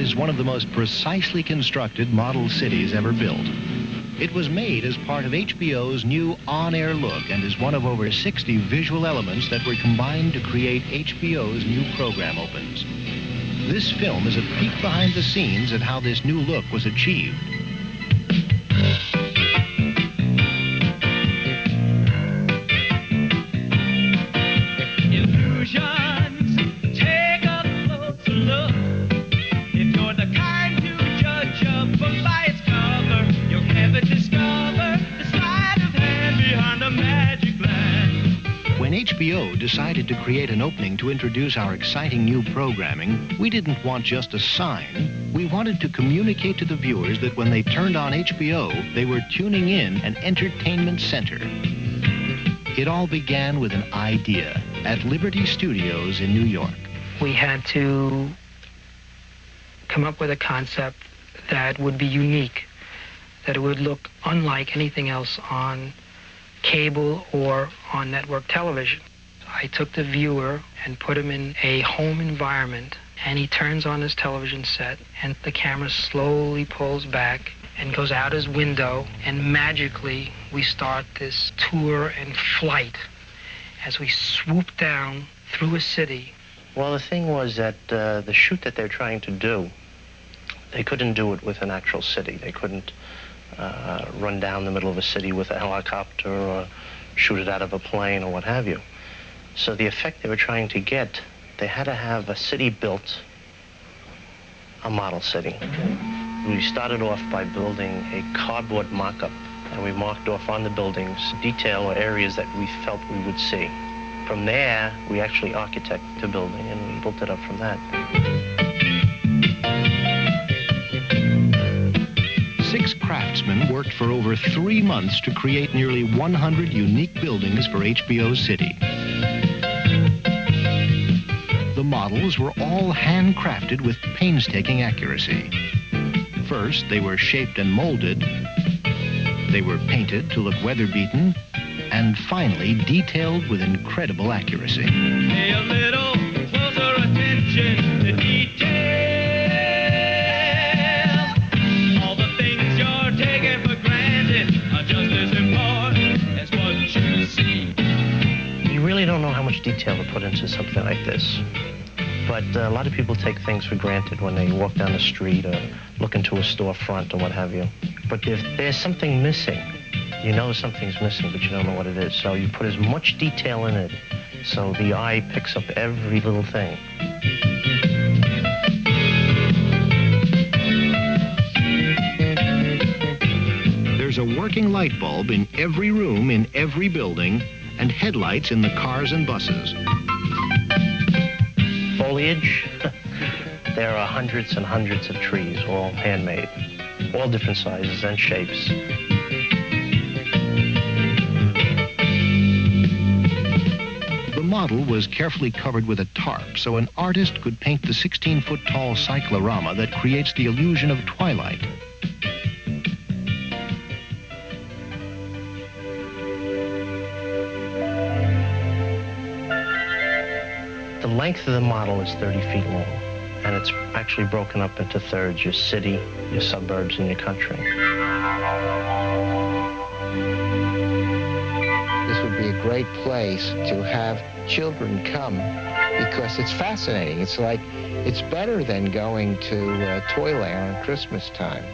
is one of the most precisely constructed model cities ever built. It was made as part of HBO's new on-air look and is one of over 60 visual elements that were combined to create HBO's new program opens. This film is a peek behind the scenes at how this new look was achieved. When HBO decided to create an opening to introduce our exciting new programming, we didn't want just a sign. We wanted to communicate to the viewers that when they turned on HBO, they were tuning in an entertainment center. It all began with an idea at Liberty Studios in New York. We had to come up with a concept that would be unique, that it would look unlike anything else on cable or on network television. I took the viewer and put him in a home environment, and he turns on his television set, and the camera slowly pulls back and goes out his window, and magically we start this tour and flight as we swoop down through a city. Well, the thing was that the shoot that they're trying to do, they couldn't do it with an actual city. They couldn't run down the middle of a city with a helicopter or shoot it out of a plane or what have you. So the effect they were trying to get, they had to have a city built, a model city. We started off by building a cardboard mock-up, and we marked off on the buildings detail or areas that we felt we would see. From there, we actually architected the building, and we built it up from that. 6 craftsmen worked for over 3 months to create nearly 100 unique buildings for HBO's city. The models were all handcrafted with painstaking accuracy. First, they were shaped and molded. They were painted to look weather-beaten, and finally detailed with incredible accuracy. Pay a little closer attention to detail. All the things you're taking for granted are just as important as what you see. You really don't know how much detail to put into something like this. But a lot of people take things for granted when they walk down the street or look into a storefront or what have you. But if there's something missing, you know something's missing, but you don't know what it is. So you put as much detail in it so the eye picks up every little thing. There's a working light bulb in every room in every building and headlights in the cars and buses. Foliage, there are hundreds and hundreds of trees, all handmade, all different sizes and shapes. The model was carefully covered with a tarp so an artist could paint the 16-foot-tall cyclorama that creates the illusion of twilight. The length of the model is 30 feet long, and it's actually broken up into thirds: your city, your suburbs, and your country. This would be a great place to have children come because it's fascinating. It's better than going to Toyland at Christmas time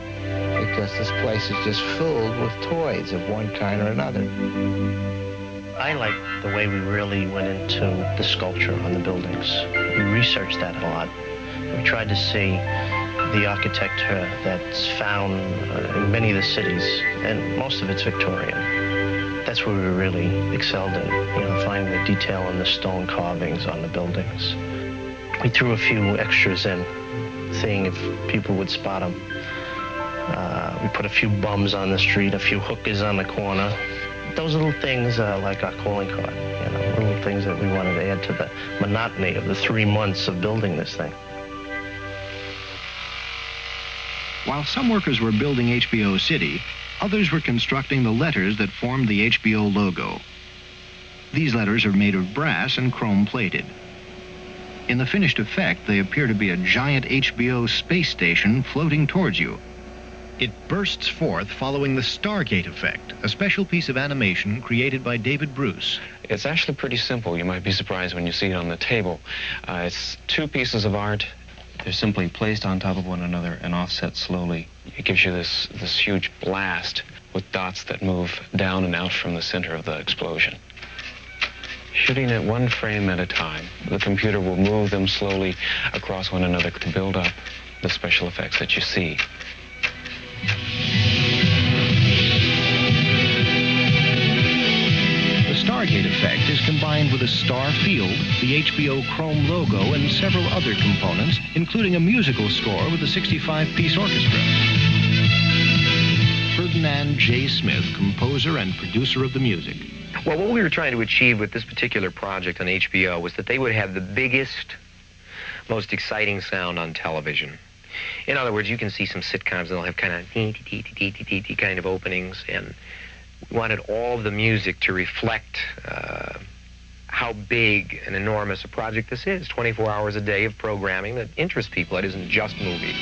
because this place is just filled with toys of one kind or another. I like the way we really went into the sculpture on the buildings. We researched that a lot. We tried to see the architecture that's found in many of the cities, and most of it's Victorian. That's where we really excelled in, finding the detail in the stone carvings on the buildings. We threw a few extras in, seeing if people would spot them. We put a few bums on the street, a few hookers on the corner. Those little things like our calling card, little things that we wanted to add to the monotony of the 3 months of building this thing. While some workers were building HBO City, others were constructing the letters that formed the HBO logo. These letters are made of brass and chrome-plated. In the finished effect, they appear to be a giant HBO space station floating towards you. It bursts forth following the Stargate effect, a special piece of animation created by David Bruce. It's actually pretty simple. You might be surprised when you see it on the table. It's two pieces of art. They're simply placed on top of one another and offset slowly. It gives you this huge blast with dots that move down and out from the center of the explosion. Shooting it one frame at a time, the computer will move them slowly across one another to build up the special effects that you see. The Stargate effect is combined with a star field, the HBO Chrome logo, and several other components, including a musical score with a 65-piece orchestra. Ferdinand J. Smith, composer and producer of the music. Well, what we were trying to achieve with this particular project on HBO was that they would have the biggest, most exciting sound on television. In other words, you can see some sitcoms, and they'll have kind of kind of openings, and we wanted all of the music to reflect how big and enormous a project this is. 24 hours a day of programming that interests people. It isn't just movies.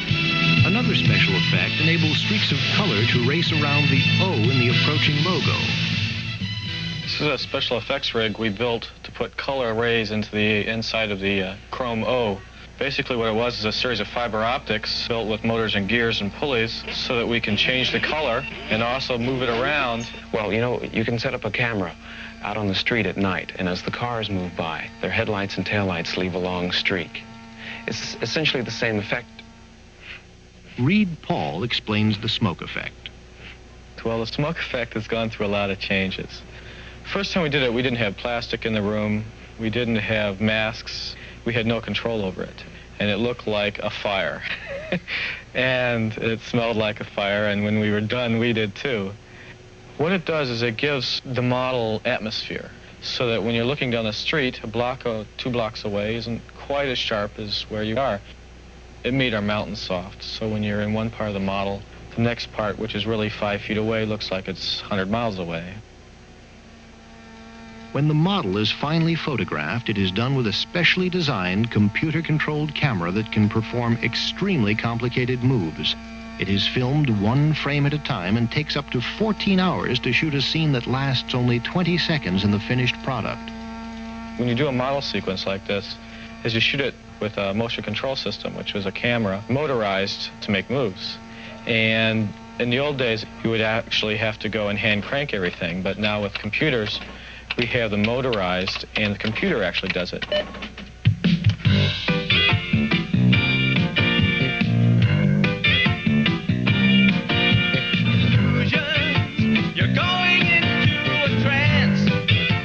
Another special effect enables streaks of color to race around the O in the approaching logo. This is a special effects rig we built to put color arrays into the inside of the Chrome O. Basically what it was is a series of fiber optics built with motors and gears and pulleys so that we can change the color and also move it around. Well, you know, you can set up a camera out on the street at night, and as the cars move by, their headlights and taillights leave a long streak. It's essentially the same effect. Reed Paul explains the smoke effect. Well, the smoke effect has gone through a lot of changes. First time we did it, we didn't have plastic in the room. We didn't have masks. We had no control over it. And it looked like a fire. And it smelled like a fire, and when we were done, we did too. What it does is it gives the model atmosphere, so that when you're looking down the street, a block or 2 blocks away isn't quite as sharp as where you are. It made our mountains soft, so when you're in one part of the model, the next part, which is really 5 feet away, looks like it's 100 miles away. When the model is finally photographed, it is done with a specially designed, computer-controlled camera that can perform extremely complicated moves. It is filmed 1 frame at a time and takes up to 14 hours to shoot a scene that lasts only 20 seconds in the finished product. When you do a model sequence like this, is you shoot it with a motion control system, which was a camera motorized to make moves. And in the old days, you would actually have to go and hand crank everything, but now with computers, we have them motorized, and the computer actually does it. You're going into a trance.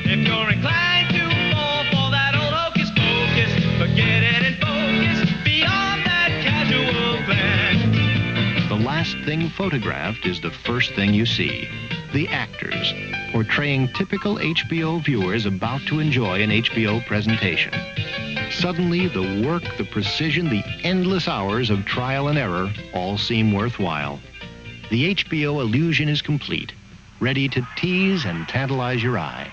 If you're inclined to fall for that old hocus pocus, forget it and focus beyond that casual glance. The last thing photographed is the first thing you see. The actors, portraying typical HBO viewers about to enjoy an HBO presentation. Suddenly, the work, the precision, the endless hours of trial and error all seem worthwhile. The HBO illusion is complete, ready to tease and tantalize your eye.